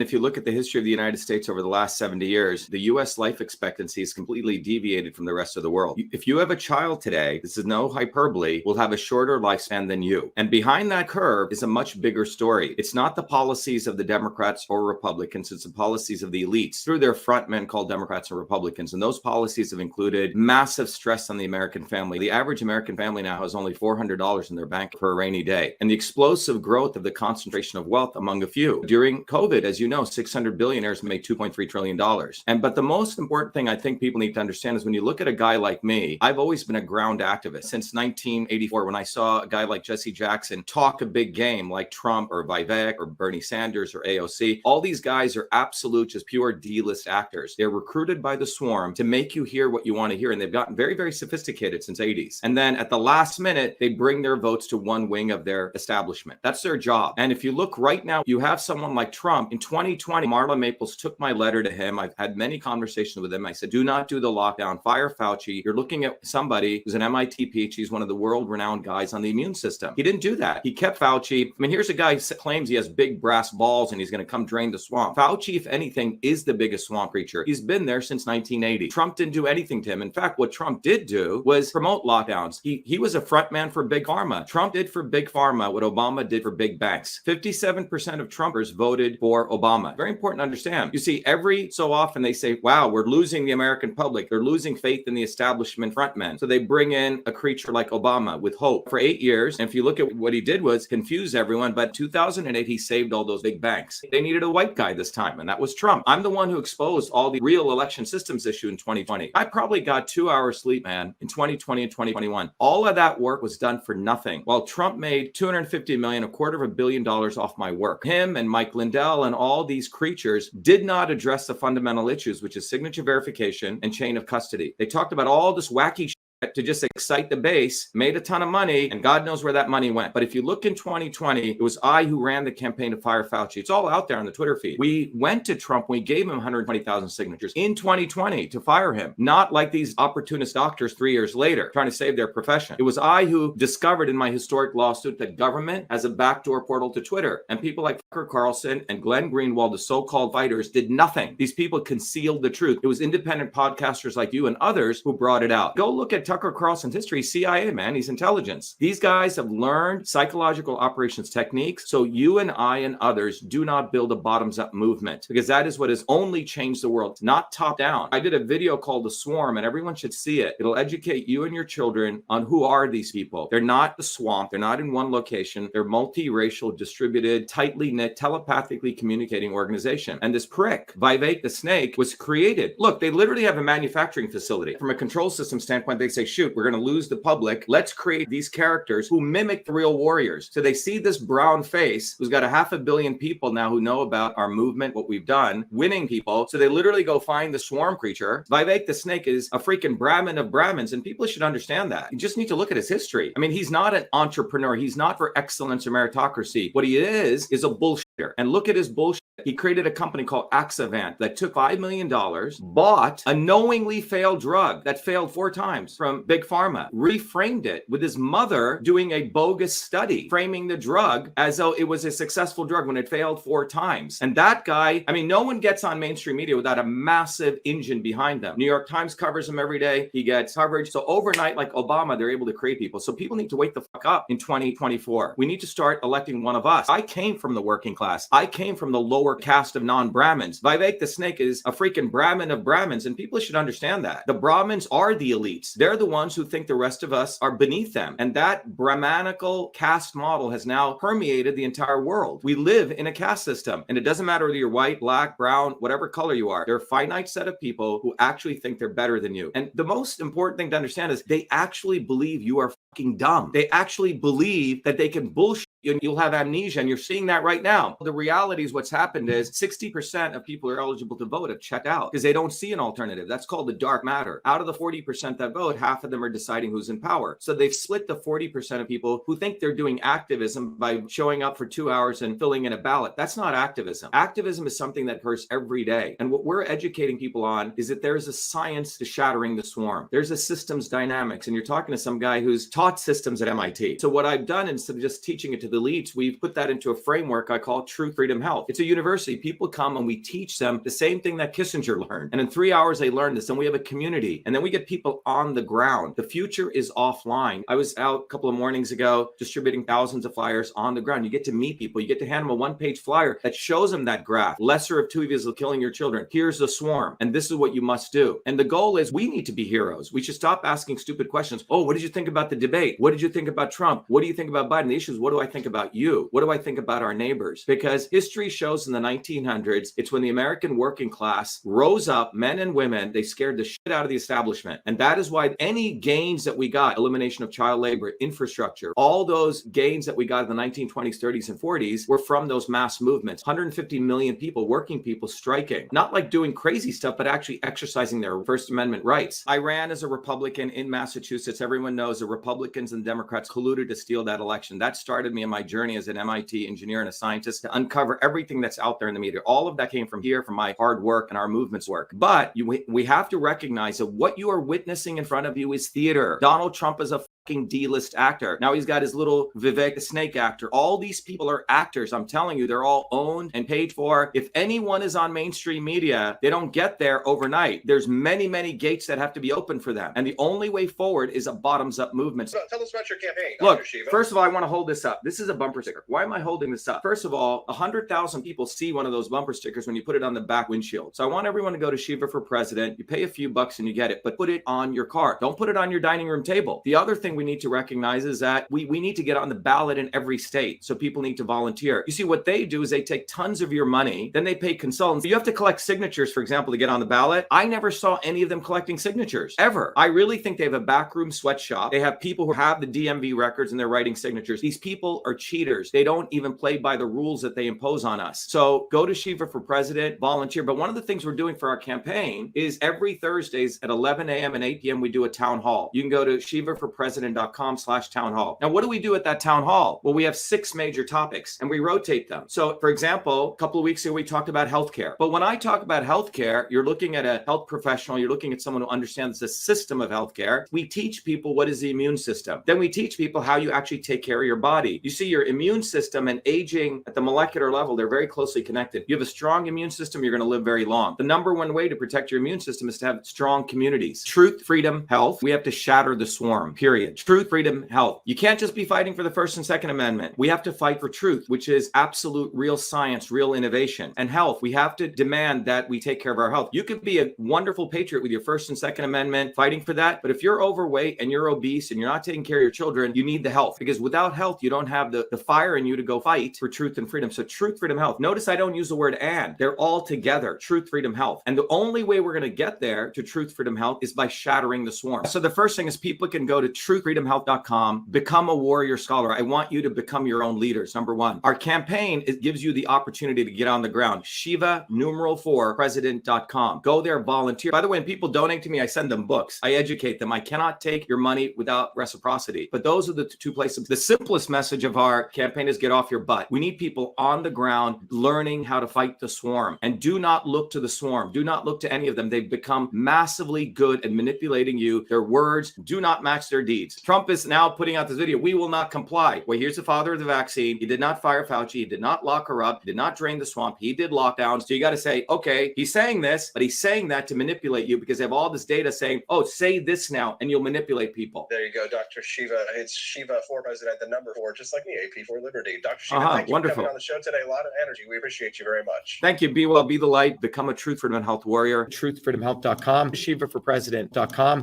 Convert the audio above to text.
If you look at the history of the United States over the last 70 years, the US life expectancy is completely deviated from the rest of the world. If you have a child today, this is no hyperbole, will have a shorter lifespan than you. And behind that curve is a much bigger story. It's not the policies of the Democrats or Republicans, it's the policies of the elites through their frontmen called Democrats and Republicans. And those policies have included massive stress on the American family. The average American family now has only $400 in their bank for a rainy day. And the explosive growth of the concentration of wealth among a few. During COVID, as you know, 600 billionaires made $2.3 trillion. But the most important thing I think people need to understand is when you look at a guy like me, I've always been a ground activist since 1984 when I saw a guy like Jesse Jackson talk a big game like Trump or Vivek or Bernie Sanders or AOC. All these guys are absolute, just pure D-list actors. They're recruited by the swarm to make you hear what you want to hear. And they've gotten very, very sophisticated since 80s. And then at the last minute, they bring their votes to one wing of their establishment. That's their job. And if you look right now, you have someone like Trump. In 2020, Marla Maples took my letter to him. I've had many conversations with him. I said, do not do the lockdown. Fire Fauci. You're looking at somebody who's an MIT PhD. He's one of the world-renowned guys on the immune system. He didn't do that. He kept Fauci. I mean, here's a guy who claims he has big brass balls and he's going to come drain the swamp. Fauci, if anything, is the biggest swamp creature. He's been there since 1980. Trump didn't do anything to him. In fact, what Trump did do was promote lockdowns. He was a front man for big pharma. Trump did for big pharma what Obama did for big banks. 57% of Trumpers voted for Obama. Very important to understand. You see, every so often they say, wow, we're losing the American public. They're losing faith in the establishment frontmen. So they bring in a creature like Obama with hope for 8 years. And if you look at what he did was confuse everyone. But 2008, he saved all those big banks. They needed a white guy this time, and that was Trump. I'm the one who exposed all the real election systems issue in 2020. I probably got 2 hours sleep, man, in 2020 and 2021. All of that work was done for nothing. While Trump made $250 million, $250 million off my work. Him and Mike Lindell and all these creatures did not address the fundamental issues, which is signature verification and chain of custody. They talked about all this wacky shit to just excite the base, made a ton of money, and God knows where that money went. But if you look in 2020, it was I who ran the campaign to fire Fauci. It's all out there on the Twitter feed. We went to Trump, we gave him 120,000 signatures in 2020 to fire him, not like these opportunist doctors 3 years later trying to save their profession. It was I who discovered in my historic lawsuit that government has a backdoor portal to Twitter, and people like Tucker Carlson and Glenn Greenwald, the so-called fighters, did nothing. These people concealed the truth. It was independent podcasters like you and others who brought it out. Go look at Tucker Carlson's history. CIA, man, he's intelligence. These guys have learned psychological operations techniques. So you and I and others do not build a bottoms-up movement, because that is what has only changed the world, not top-down. I did a video called The Swarm, and everyone should see it. It'll educate you and your children on who are these people. They're not the swamp. They're not in one location. They're multiracial, distributed, tightly knit, telepathically communicating organization. And this prick, Vivek the snake, was created. Look, they literally have a manufacturing facility. From a control system standpoint, they say, shoot, we're going to lose the public. Let's create these characters who mimic the real warriors. So they see this brown face who's got 500 million people now who know about our movement, what we've done, winning people. So they literally go find the swarm creature. Vivek the snake is a freaking Brahmin of Brahmins, and people should understand that. You just need to look at his history. I mean, he's not an entrepreneur. He's not for excellence or meritocracy. What he is a bullshitter. And look at his bullshit. He created a company called Activism that took $5 million, bought a knowingly failed drug that failed 4 times from Big Pharma, reframed it with his mother doing a bogus study, framing the drug as though it was a successful drug when it failed 4 times. And that guy, I mean, no one gets on mainstream media without a massive engine behind them. New York Times covers him every day. He gets coverage. So overnight, like Obama, they're able to create people. So people need to wake the fuck up in 2024. We need to start electing one of us. I came from the working class. I came from the lower caste of non-Brahmins. Vivek the snake is a freaking Brahmin of Brahmins, and people should understand that. The Brahmins are the elites. They're the ones who think the rest of us are beneath them. And that Brahmanical caste model has now permeated the entire world. We live in a caste system, and it doesn't matter whether you're white, black, brown, whatever color you are. There are a finite set of people who actually think they're better than you. And the most important thing to understand is they actually believe you are fucking dumb. They actually believe that they can bullshit you and you'll have amnesia, and you're seeing that right now. The reality is what's happened is 60% of people who are eligible to vote have checked out because they don't see an alternative. That's called the dark matter. Out of the 40% that vote, half of them are deciding who's in power. So they've split the 40% of people who think they're doing activism by showing up for 2 hours and filling in a ballot. That's not activism. Activism is something that occurs every day. And what we're educating people on is that there's a science to shattering the swarm. There's a systems dynamics. And you're talking to some guy who's taught taught systems at MIT. So what I've done, instead of just teaching it to the elites, we've put that into a framework I call Truth, Freedom, Health. It's a university. People come and we teach them the same thing that Kissinger learned. And in 3 hours, they learn this. And we have a community. And then we get people on the ground. The future is offline. I was out a couple of mornings ago distributing thousands of flyers on the ground. You get to meet people. You get to hand them a one-page flyer that shows them that graph. Lesser of two evils killing your children. Here's the swarm. And this is what you must do. And the goal is we need to be heroes. We should stop asking stupid questions. Oh, what did you think about the debate? What did you think about Trump? What do you think about Biden? The issue is, what do I think about you? What do I think about our neighbors? Because history shows in the 1900s, it's when the American working class rose up, men and women, they scared the shit out of the establishment. And that is why any gains that we got, elimination of child labor, infrastructure, all those gains that we got in the 1920s, 30s, and 40s were from those mass movements. 150 million people, working people striking, not like doing crazy stuff, but actually exercising their First Amendment rights. I ran as a Republican in Massachusetts. Everyone knows the Republicans and Democrats colluded to steal that election. That started me on my journey as an MIT engineer and a scientist to uncover everything that's out there in the media. All of that came from here, from my hard work and our movement's work. But we have to recognize that what you are witnessing in front of you is theater. Donald Trump is a fucking D-list actor. Now he's got his little Vivek the Snake actor. All these people are actors. I'm telling you, they're all owned and paid for. If anyone is on mainstream media, they don't get there overnight. There's many, many gates that have to be open for them. And the only way forward is a bottoms-up movement. So tell us about your campaign, Look, Dr.SHIVA. First of all, I want to hold this up. This is a bumper sticker. Why am I holding this up? First of all, 100,000 people see one of those bumper stickers when you put it on the back windshield. So I want everyone to go to Shiva for President. You pay a few bucks and you get it, but put it on your car. Don't put it on your dining room table. The other thing we need to recognize is that we need to get on the ballot in every state. So people need to volunteer. You see, what they do is they take tons of your money, then they pay consultants. You have to collect signatures, for example, to get on the ballot. I never saw any of them collecting signatures, ever. I really think they have a backroom sweatshop. They have people who have the DMV records and they're writing signatures. These people are cheaters. They don't even play by the rules that they impose on us. So go to Shiva for President, volunteer. But one of the things we're doing for our campaign is every Thursdays at 11 a.m. and 8 p.m. we do a town hall. You can go to shivaforpresident.com/town hall. Now, what do we do at that town hall? Well, we have 6 major topics and we rotate them. So for example, a couple of weeks ago, we talked about healthcare. But when I talk about healthcare, you're looking at a health professional, you're looking at someone who understands the system of healthcare. We teach people what is the immune system. Then we teach people how you actually take care of your body. You see, your immune system and aging at the molecular level, they're very closely connected. You have a strong immune system, you're going to live very long. The number one way to protect your immune system is to have strong communities. Truth, freedom, health. We have to shatter the swarm, period. Truth, freedom, health. You can't just be fighting for the First and Second Amendment. We have to fight for truth, which is absolute real science, real innovation. And health, we have to demand that we take care of our health. You could be a wonderful patriot with your First and Second Amendment, fighting for that. But if you're overweight and you're obese and you're not taking care of your children, you need the health. Because without health, you don't have the fire in you to go fight for truth and freedom. So truth, freedom, health. Notice I don't use the word and. They're all together. Truth, freedom, health. And the only way we're going to get there to truth, freedom, health is by shattering the swarm. So the first thing is people can go to truthfreedomhealth.com, become a warrior scholar. I want you to become your own leaders. Number one, our campaign, it gives you the opportunity to get on the ground. Shiva #4 president.com. Go there, volunteer. By the way, when people donate to me, I send them books. I educate them. I cannot take your money without reciprocity. But those are the 2 places. The simplest message of our campaign is get off your butt. We need people on the ground learning how to fight the swarm. And do not look to the swarm. Do not look to any of them. They've become massively good at manipulating you. Their words do not match their deeds. Trump is now putting out this video. We will not comply. Well, here's the father of the vaccine. He did not fire Fauci. He did not lock her up. He did not drain the swamp. He did lockdowns. So you got to say, okay, he's saying this, but he's saying that to manipulate you because they have all this data saying, oh, say this now, and you'll manipulate people. There you go, Dr.SHIVA. It's Shiva for President, the #4, just like me, AP for Liberty. Dr.SHIVA, thank you for coming on the show today. A lot of energy. We appreciate you very much. Thank you. Be well, be the light, become a truth, freedom, and health warrior. Truthfreedomhealth.com, shivaforpresident.com.